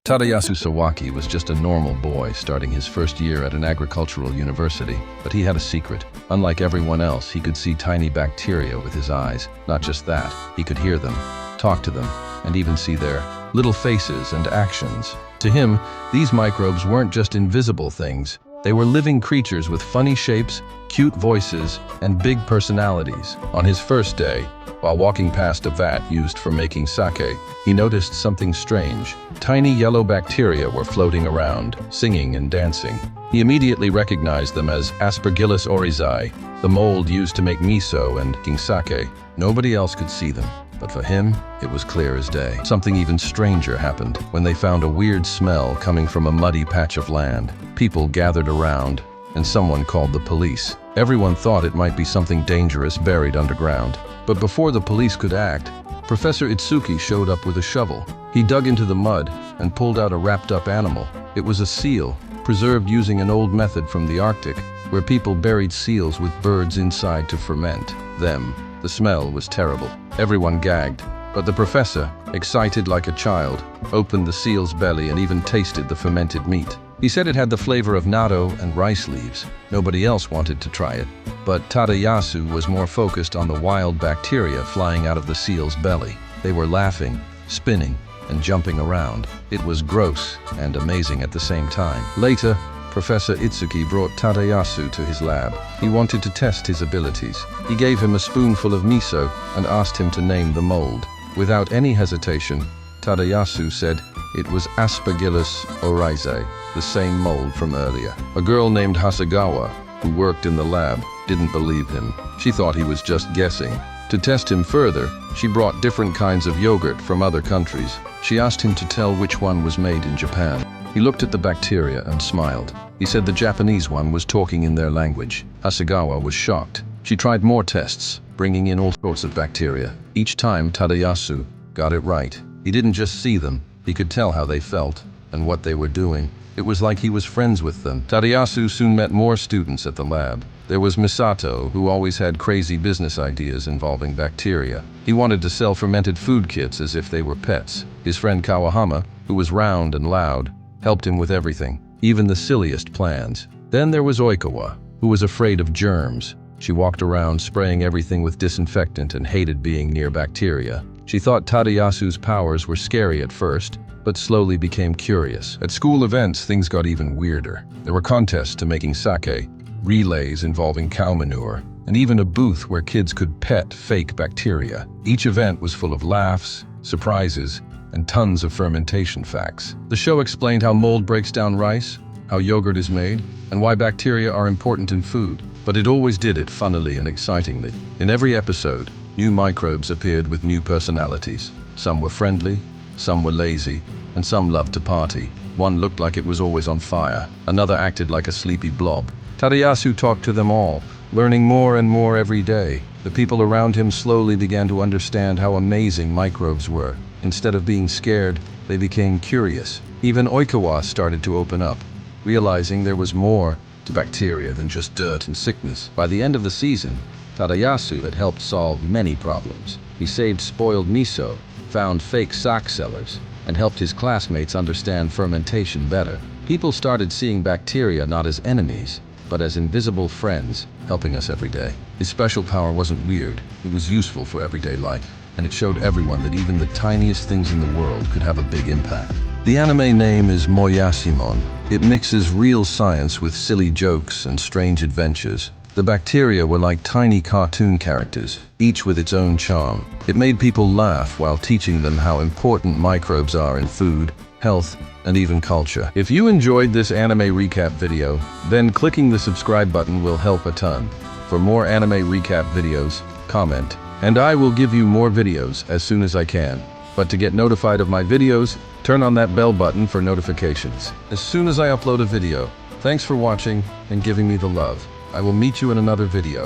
Tadayasu Sawaki was just a normal boy starting his first year at an agricultural university, but he had a secret. Unlike everyone else, he could see tiny bacteria with his eyes. Not just that, he could hear them, talk to them, and even see their little faces and actions. To him, these microbes weren't just invisible things. They were living creatures with funny shapes, cute voices, and big personalities. On his first day, while walking past a vat used for making sake, he noticed something strange. Tiny yellow bacteria were floating around, singing and dancing. He immediately recognized them as Aspergillus oryzae, the mold used to make miso and sake. Nobody else could see them, but for him, it was clear as day. Something even stranger happened when they found a weird smell coming from a muddy patch of land. People gathered around, and someone called the police. Everyone thought it might be something dangerous buried underground. But before the police could act, Professor Itsuki showed up with a shovel. He dug into the mud and pulled out a wrapped-up animal. It was a seal, preserved using an old method from the Arctic, where people buried seals with birds inside to ferment them. The smell was terrible. Everyone gagged, but the professor, excited like a child, opened the seal's belly and even tasted the fermented meat. He said it had the flavor of natto and rice leaves. Nobody else wanted to try it, but Tadayasu was more focused on the wild bacteria flying out of the seal's belly. They were laughing, spinning, and jumping around. It was gross and amazing at the same time. Later, Professor Itsuki brought Tadayasu to his lab. He wanted to test his abilities. He gave him a spoonful of miso and asked him to name the mold. Without any hesitation, Tadayasu said it was Aspergillus oryzae, the same mold from earlier. A girl named Hasegawa, who worked in the lab, didn't believe him. She thought he was just guessing. To test him further, she brought different kinds of yogurt from other countries. She asked him to tell which one was made in Japan. He looked at the bacteria and smiled. He said the Japanese one was talking in their language. Hasegawa was shocked. She tried more tests, bringing in all sorts of bacteria. Each time, Tadayasu got it right. He didn't just see them, he could tell how they felt and what they were doing. It was like he was friends with them. Tadayasu soon met more students at the lab. There was Misato, who always had crazy business ideas involving bacteria. He wanted to sell fermented food kits as if they were pets. His friend Kawahama, who was round and loud, helped him with everything, even the silliest plans. Then there was Oikawa, who was afraid of germs. She walked around spraying everything with disinfectant and hated being near bacteria. She thought Tadayasu's powers were scary at first, but slowly became curious. At school events, things got even weirder. There were contests to making sake, relays involving cow manure, and even a booth where kids could pet fake bacteria. Each event was full of laughs, surprises, and tons of fermentation facts. The show explained how mold breaks down rice, how yogurt is made, and why bacteria are important in food. But it always did it funnily and excitingly. In every episode, new microbes appeared with new personalities. Some were friendly, some were lazy, and some loved to party. One looked like it was always on fire. Another acted like a sleepy blob. Tadayasu talked to them all, learning more and more every day. The people around him slowly began to understand how amazing microbes were. Instead of being scared, they became curious. Even Oikawa started to open up, realizing there was more to bacteria than just dirt and sickness. By the end of the season, Tadayasu had helped solve many problems. He saved spoiled miso, found fake sake sellers, and helped his classmates understand fermentation better. People started seeing bacteria not as enemies, but as invisible friends, helping us every day. His special power wasn't weird, it was useful for everyday life, and it showed everyone that even the tiniest things in the world could have a big impact. The anime name is Moyasimon. It mixes real science with silly jokes and strange adventures. The bacteria were like tiny cartoon characters, each with its own charm. It made people laugh while teaching them how important microbes are in food, health, and even culture. If you enjoyed this anime recap video, then clicking the subscribe button will help a ton. For more anime recap videos, comment, and I will give you more videos as soon as I can. But to get notified of my videos, turn on that bell button for notifications as soon as I upload a video. Thanks for watching and giving me the love. I will meet you in another video.